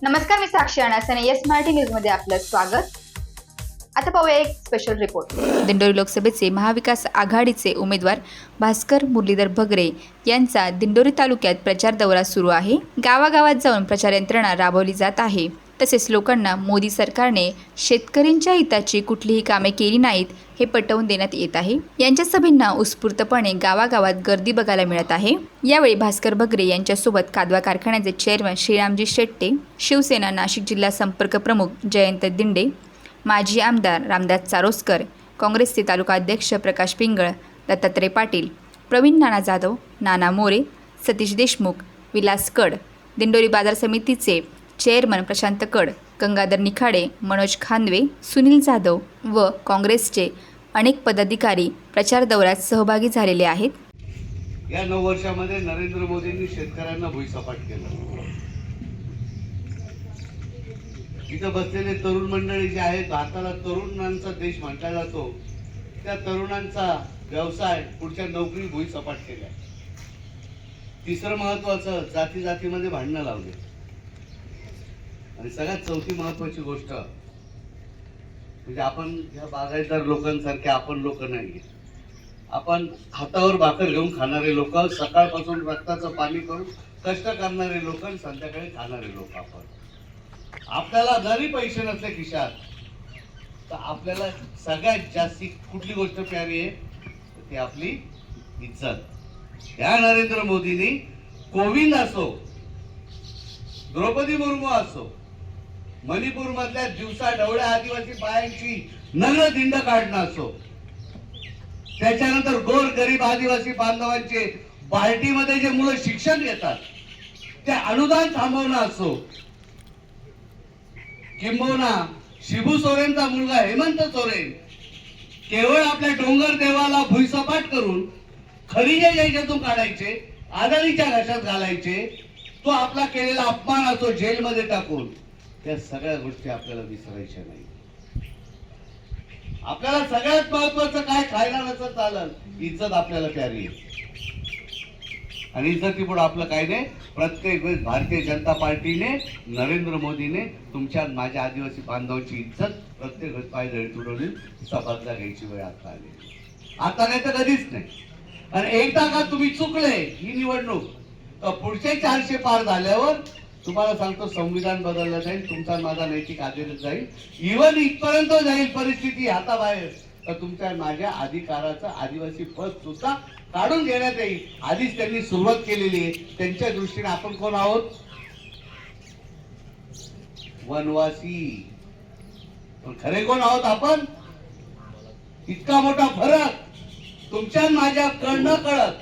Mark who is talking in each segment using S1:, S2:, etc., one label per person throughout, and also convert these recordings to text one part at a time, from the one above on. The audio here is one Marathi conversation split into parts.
S1: नमस्कार, मी साक्षी अनासने. येस मराठी न्यूज मध्ये आपलं स्वागत. आता पाहूया एक स्पेशल रिपोर्ट. दिंडोरी लोकसभेचे महाविकास आघाडीचे उमेदवार भास्कर मुरलीधर भगरे यांचा दिंडोरी तालुक्यात प्रचार दौरा सुरू आहे. गावागावात जाऊन प्रचार यंत्रणा राबवली जात आहे. तसेच लोकांना मोदी सरकारने शेतकऱ्यांच्या हिताची कुठलीही कामे केली नाहीत हे पटवून देण्यात येत आहे. यांच्या सभेंना उत्स्फूर्तपणे गावागावात गर्दी बघायला मिळत आहे. यावेळी भास्कर भगरे यांच्यासोबत कादवा कारखान्याचे चेअरमन श्रीरामजी शेट्टे, शिवसेना नाशिक जिल्हा संपर्क प्रमुख जयंत दिंडे, माजी आमदार रामदास चारोस्कर, काँग्रेसचे तालुका अध्यक्ष प्रकाश पिंगळ, दत्तात्रय पाटील, प्रवीण नाना जाधव, नाना मोरे, सतीश देशमुख, विलास कड, दिंडोरी बाजार समितीचे चेअरमन प्रशांत कड, गंगाधर निखाडे, मनोज खानवे, सुनील जाधव व काँग्रेसचे अनेक पदाधिकारी प्रचार दौऱ्यात सहभागी झालेले आहेत.
S2: या 9 वर्षामध्ये नरेंद्र मोदींनी शेतकऱ्यांना भुईसपाट केलं. इथं बसलेले तरुण मंडळी जे आहेत, भारताला तरुणांचा देश म्हटला जातो, त्या तरुणांचा व्यवसाय पुढच्या नोकरी भुईसपाट केल्या. तिसरं महत्वाचं, जाती जातीमध्ये भांडणं लावले. आणि सगळ्यात चौथी महत्वाची गोष्ट म्हणजे आपण ह्या बागायतदार लोकांसारखे आपण लोक नाही. आपण हातावर भाकर घेऊन खाणारे लोक, सकाळपासून रक्ताचं पाणी करून कष्ट करणारे लोक, संध्याकाळी खाणारे लोक. आपल्याला जरी पैसे नसले खिशात तर आपल्याला सगळ्यात जास्ती कुठली गोष्ट प्यारी आहे ती आपली इज्जत. या नरेंद्र मोदींनी कोविंद असो, द्रौपदी मुर्मू असो, मणिपूर मधल्या दिवसा ढवळ्या आदिवासी बायांची नग्न दिंड काढणं असो, त्याच्यानंतर गोर गरीब आदिवासी बांधवांचे बार्टीमध्ये जे मुलं शिक्षण घेतात ते अनुदान थांबवणं असो, किंबहुना शिबू सोरेनचा मुलगा हेमंत सोरेन केवळ आपल्या डोंगर देवाला भुईसपाट करून खनिजे याच्यातून काढायचे, आदानीच्या घशात घालायचे, तो आपला केलेला अपमान असो जेलमध्ये टाकून, त्या सगळ्या गोष्टी आपल्याला विसरायच्या नाही. आपल्याला सगळ्यात महत्वाचं काय, खायला नसं चालल, इज्जत आपल्याला प्यारी आहे. आणि इज्जतीपुढे आपलं काय नाही. प्रत्येक वेळेस भारतीय जनता पार्टीने, नरेंद्र मोदीने तुमच्या माझ्या आदिवासी बांधवांची इज्जत प्रत्येक वेळेस पायदळी तुडवली. बदला घ्यायची वेळ आता आली. आता नाही तर कधीच नाही. आणि एकदा का तुम्ही चुकले ही निवडणूक, तर पुढचे 400 पार झाल्यावर तुम्हाला सांगतो संविधान बदललं जाईल, तुमचा माझा नैतिक आदेश जाईल. इव्हन इथपर्यंत जाईल परिस्थिती हाताबाहेर, तर तुमच्या माझ्या अधिकाराचं आदिवासी पद सुद्धा काढून घेण्यात येईल. आधीच त्यांनी सुरुवात केलेली आहे. त्यांच्या दृष्टीने आपण कोण आहोत? वनवासी. पण खरे कोण आहोत आपण? इतका मोठा फरक तुमच्या माझ्या न कळत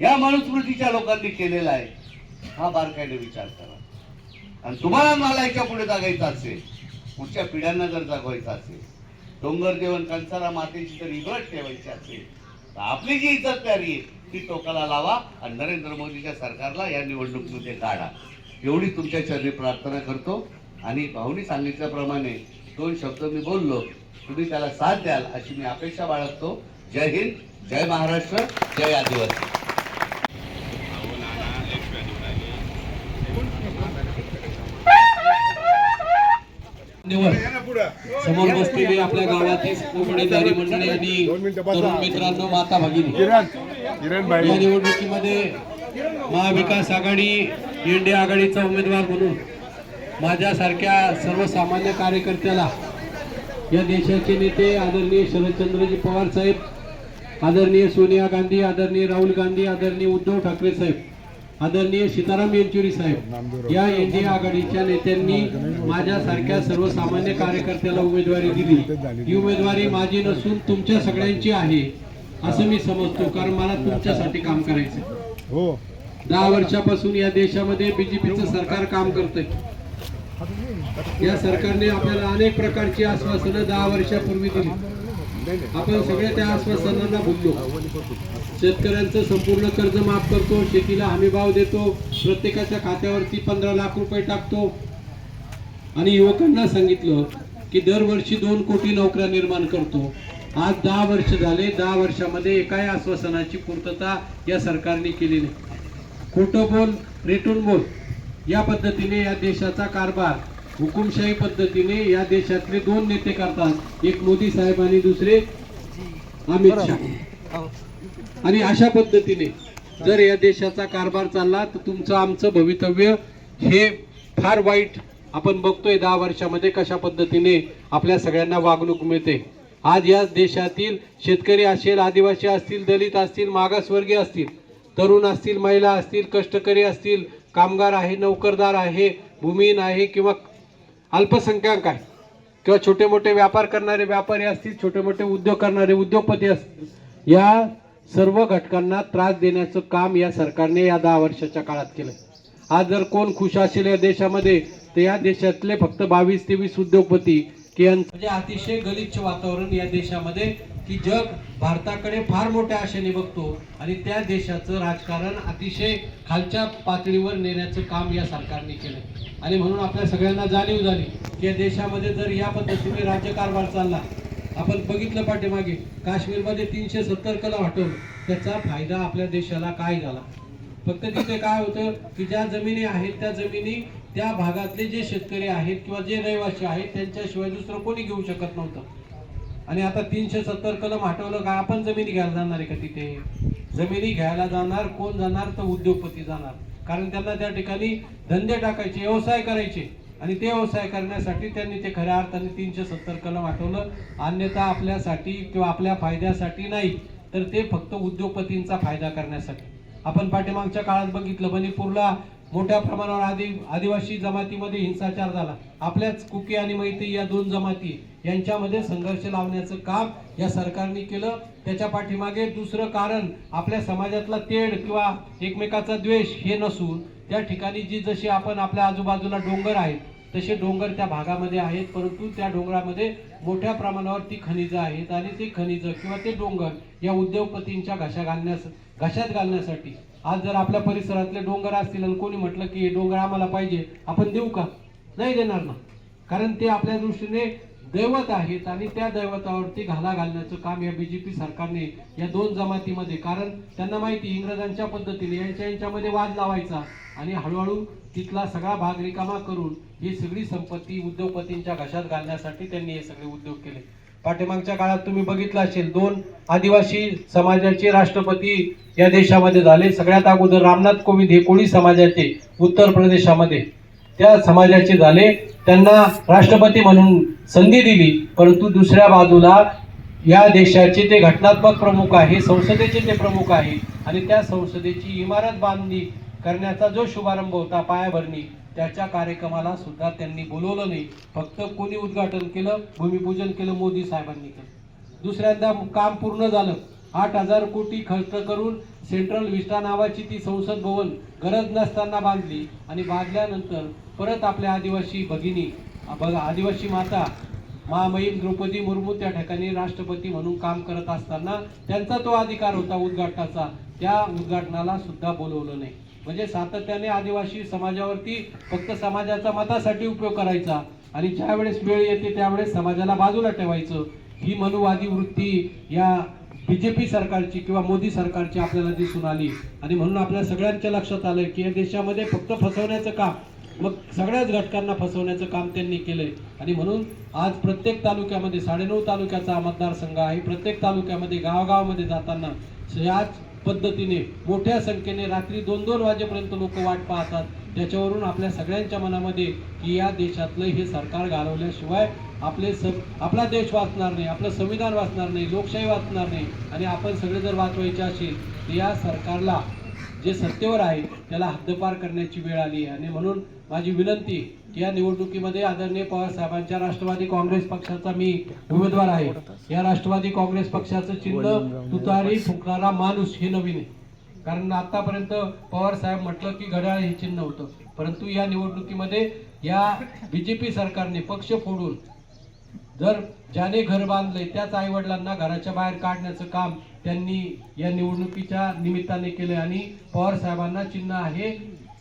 S2: या मनुस्मृतीच्या लोकांनी केलेला आहे. हा बारकाईने विचार करा. आणि तुम्हाला मला याच्या पुढे जागायचं असेल, पुढच्या पिढ्यांना जर जागवायचं असेल, डोंगर देवन कंसारा मातेची जर इब्रत ठेवायची असेल, तर आपली जी इज्जत प्यारी आहे ती टोकाला लावा आणि नरेंद्र मोदीच्या सरकारला या निवडणुकीमध्ये काढा. एवढी तुमच्या चरणी प्रार्थना करतो. आणि भाऊनी सांगितल्याप्रमाणे 2 शब्द मी बोललो, तुम्ही त्याला साथ द्याल अशी मी अपेक्षा बाळगतो. जय हिंद, जय महाराष्ट्र, जय आदिवासी.
S3: समोर बसलेली आपल्या गावातील उमेदवारी मंडळी आणि तरुण मित्रांनो, माता भगिनी, या निवडणुकीमध्ये महाविकास आघाडी इंडिया आघाडीचा उमेदवार म्हणून माझ्यासारख्या सर्वसामान्य कार्यकर्त्याला या देशाचे नेते आदरणीय शरदचंद्रजी पवार साहेब, आदरणीय सोनिया गांधी, आदरणीय राहुल गांधी, आदरणीय उद्धव ठाकरे साहेब, आदरणीय सीताराम येचुरी साहेब, या इंडिया आघाडीच्या नेत्यांनी माझ्यासारख्या सर्वसामान्य कार्यकर्त्याला उमेदवारी दिली. ही उमेदवारी माझी नसून तुमच्या सगळ्यांची आहे असं मी समजतो. कारण मला तुमच्यासाठी काम करायचं. 10 वर्षापासून या देशामध्ये बीजेपीचं सरकार काम करतंय. या सरकारने आपल्याला अनेक प्रकारची आश्वासनं 10 वर्षापूर्वी दिली. आपण सगळे त्या आश्वासनांना भुललो. शेतकऱ्यांचं संपूर्ण कर्ज माफ करतो, शेतीला हमीभाव देतो, प्रत्येकाच्या खात्यावरती 15 लाख रुपये टाकतो आणि युवकांना सांगितलं की दरवर्षी 2 कोटी नोकऱ्या निर्माण करतो. आज 10 वर्ष झाले. 10 वर्षामध्ये एकाही आश्वासनाची पूर्तता या सरकारने केली नाही. खोटं बोल, रेटून बोल, या पद्धतीने या देशाचा कारभार हुकुमशाही पद्धतीने या देशातले दोन नेते करतात, एक मोदी साहेब आणि दुसरे अमित शहा. आणि अशा पद्धतीने जर या देशाचा कारभार चालला तर तुमचं आमचं भवितव्य हे फार वाईट आपण बघतोय. 10 वर्षामध्ये कशा पद्धतीने आपल्या सगळ्यांना वागणूक मिळते. आज या देशातील शेतकरी असेल, आदिवासी असतील, दलित असतील, मागासवर्गीय असतील, तरुण असतील, महिला असतील, कष्टकरी असतील, कामगार आहे, नोकरदार आहे, भूमिहीन आहे किंवा अल्पसंख्याक आहे किंवा छोटे मोठे व्यापार करणारे व्यापारी असतील, छोटे मोठे उद्योग करणारे उद्योगपती असतील, या सर्व घटकांना त्रास देण्याचं काम या सरकारने या 10 वर्षाच्या काळात केलं. आज जर कोण खुश असेल या देशामध्ये तर या देशातले फक्त 22-23 उद्योगपती की म्हणजे अतिशय गलिच्छ वातावरण या देशामध्ये की जग भारताकडे फार मोठ्या आशेने बघतो आणि त्या देशाचं राजकारण अतिशय खालच्या पातळीवर नेण्याचं काम या सरकारने केलं. आणि म्हणून आपल्या सगळ्यांना जाणीव झाली की या देशामध्ये जर या पद्धतीने राज्यकारभार चालला, आपण बघितलं पाठीमागे काश्मीरमध्ये 370 कलम हटवलं, त्याचा फायदा आपल्या देशाला काय झाला? फक्त तिथे काय होतं की ज्या जमिनी आहेत त्या जमिनी त्या भागातले जे शेतकरी आहेत किंवा जे रहिवासी आहेत त्यांच्याशिवाय दुसरं कोणी घेऊ शकत नव्हतं. आणि आता 370 कलम हटवलं का आपण जमिनी घ्यायला जाणार आहे का? तिथे जमिनी घ्यायला जाणार कोण जाणार? तर उद्योगपती जाणार. कारण त्यांना त्या ठिकाणी धंदे टाकायचे, व्यवसाय करायचे आणि ते व्यवसाय करण्यासाठी त्यांनी ते खऱ्या अर्थाने 370 कलम हटवलं. अन्यथा आपल्यासाठी किंवा आपल्या फायद्यासाठी नाही, तर ते फक्त उद्योगपतींचा फायदा करण्यासाठी. आपण पाठीमागच्या काळात बघितलं मणिपूरला मोठ्या प्रमाणावर आदिवासी जमातीमध्ये हिंसाचार झाला. आपल्याच कुकी आणि मैती या 2 जमाती यांच्यामध्ये संघर्ष लावण्याचं काम या सरकारने केलं. त्याच्या पाठीमागे दुसरं कारण आपल्या समाजातला तेढ किंवा एकमेकाचा द्वेष हे नसून त्या ठिकाणी जी जशी आपण आपल्या आजूबाजूला डोंगर आहेत तसे डोंगर त्या भागामध्ये आहेत, परंतु त्या डोंगरामध्ये मोठ्या प्रमाणावर ती खनिजं आहेत आणि ते खनिजं किंवा ते डोंगर या उद्योगपतींच्या घशात घालण्यासाठी आज जर आपल्या परिसरातले डोंगर असतील आणि कोणी म्हटलं की हे डोंगर आम्हाला पाहिजे, आपण देऊ का? नाही देणार ना. कारण ते आपल्या दृष्टीने दैवत आहेत आणि त्या दैवतावरती घाला घालण्याचं काम या बीजेपी सरकारने या 2 जमातीमध्ये, कारण त्यांना माहिती इंग्रजांच्या पद्धतीने यांच्यामध्ये वाद लावायचा आणि हळूहळू तिथला सगळा भाग रिकामा करून ही सगळी संपत्ती उद्योगपतींच्या घशात घालण्यासाठी त्यांनी हे सगळे उद्योग केले. पाठीमागच्या काळात तुम्ही बघितलं असेल 2 आदिवासी समाजाचे राष्ट्रपती या देशामध्ये झाले. सगळ्यात अगोदर रामनाथ कोविंद हे कोळी समाजाचे उत्तर प्रदेशामध्ये त्या समाजाचे झाले. त्यांना राष्ट्रपती म्हणून संधी दिली, परंतु दुसऱ्या बाजूला या देशाचे ते घटनात्मक प्रमुख आहे, संसदेचे ते प्रमुख आहे आणि त्या संसदेची इमारत बांधणी करण्याचा जो शुभारंभ होता पायाभरणी, त्याच्या कार्यक्रमाला सुद्धा त्यांनी बोलवलं नाही. फक्त कोणी उद्घाटन केलं, भूमिपूजन केलं? मोदी साहेबांनी केलं. दुसऱ्यांदा काम पूर्ण झालं. 8,000 कोटी खर्च करून सेंट्रल विस्टा नावाची ती संसद भवन गरज नसताना बांधली आणि बांधल्यानंतर परत आपल्या आदिवासी भगिनी, आदिवासी माता महामहिम द्रौपदी मुर्मू त्या ठिकाणी राष्ट्रपती म्हणून काम करत असताना त्यांचा तो अधिकार होता उद्घाटनाचा, त्या उद्घाटनाला सुद्धा बोलवलं नाही. म्हणजे सातत्याने आदिवासी समाजावरती फक्त समाजाच्या मतासाठी उपयोग करायचा आणि ज्या वेळेस वेळ येते त्यावेळेस समाजाला बाजूला ठेवायचं, ही मनुवादी वृत्ती या बीजेपी सरकारची किंवा मोदी सरकारची आपल्याला दिसून आली. आणि म्हणून आपल्या सगळ्यांच्या लक्षात आलं की या देशामध्ये फक्त फसवण्याचं काम, मग सगळ्याच घटकांना फसवण्याचं काम त्यांनी केलंय. आणि म्हणून आज प्रत्येक तालुक्यामध्ये 9.5 तालुक्याचा मतदारसंघ आहे. प्रत्येक तालुक्यामध्ये गावागावामध्ये जाताना याच पद्धतीने मोठ्या संख्येने रात्री 2-2 वाजेपर्यंत लोक वाट पाहतात. त्याच्यावरून आपल्या सगळ्यांच्या मनामध्ये की या देशातलं हे सरकार घालवल्याशिवाय आपला देश वाचणार नाही, आपलं संविधान वाचणार नाही, लोकशाही वाचणार नाही. आणि आपण सगळे जर वाचवायचे असेल तर या सरकारला जे सत्तेवर आहे त्याला हद्दपार करण्याची वेळ आली आहे. आणि म्हणून माझी विनंती की या निवडणुकीमध्ये आदरणीय पवार साहेबांच्या राष्ट्रवादी काँग्रेस पक्षाचा मी उमेदवार आहे. या राष्ट्रवादी काँग्रेस पक्षाचं चिन्ह तुतारी फुंकणारा माणूस हे नवीन आहे. कारण आतापर्यंत पवार साहेब म्हटलं की घड्याळ हे चिन्ह होतं, परंतु या निवडणुकीमध्ये या बीजेपी सरकारने पक्ष फोडून जर ज्याने घर बांधले त्याच आई वडिलांना घराच्या बाहेर काढण्याचं काम त्यांनी या निवडणुकीच्या निमित्ताने केले. आणि पवार साहेबांना चिन्ह आहे,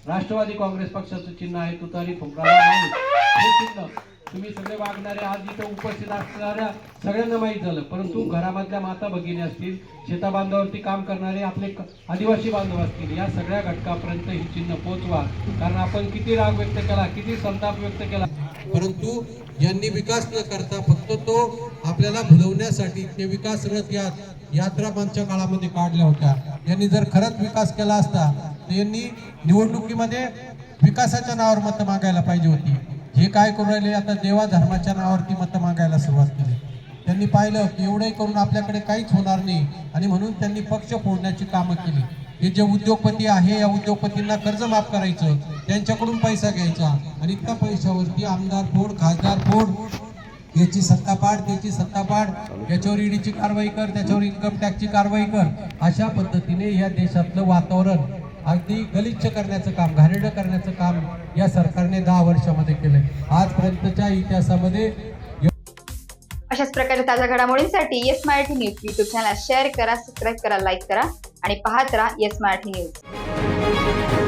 S3: राष्ट्रवादी काँग्रेस पक्षाचं चिन्ह आहे तुतारी फुंकणारा माणूस. हे चिन्ह तुम्ही सगळे वागणारे आज इथं उपस्थित असणाऱ्या सगळ्यांना माहीत झालं, परंतु घरामधल्या माता भगिनी असतील, शेता बांधावरती काम करणारे आपले आदिवासी बांधव असतील, या सगळ्या घटकापर्यंत ही चिन्ह पोहोचवा. कारण आपण किती राग व्यक्त केला, किती संताप व्यक्त केला, परंतु यांनी विकास न करता फक्त तो आपल्याला भुलवण्यासाठी ते विकास रथ यात्रा मागच्या काळामध्ये काढल्या होत्या. यांनी जर खरंच विकास केला असता तर यांनी निवडणुकीमध्ये विकासाच्या नावावर मतं मागायला पाहिजे होती. हे काय करू राहिले, आता देवा धर्माच्या नावावरती मतं मागायला सुरुवात केली. त्यांनी पाहिलं की एवढंही करून आपल्याकडे काहीच होणार नाही आणि म्हणून त्यांनी पक्ष फोडण्याची कामं केली. हे जे उद्योगपती आहे या उद्योगपतींना कर्ज माफ करायचं, त्यांच्याकडून पैसा घ्यायचा आणि त्या पैशावरती आमदार फोड, खासदार फोड, याची सत्तापाड, त्याची सत्तापाड, याच्यावर ईडीची कारवाई कर, त्याच्यावर इन्कम टॅक्सची कारवाई कर, अशा पद्धतीने या देशातलं वातावरण अगदी गलिच्छ करण्याचं काम, घाणेरडं करण्याचं काम या सरकारने 10 वर्षामध्ये केलंय. आजपर्यंतच्या इतिहासामध्ये
S1: अशाच प्रकारच्या ताज्या घडामोडींसाठी Yes Marathi news YouTube channel share करा, सबस्क्राईब करा, लाईक करा आणि पाहत राहा येस मराठी न्यूज.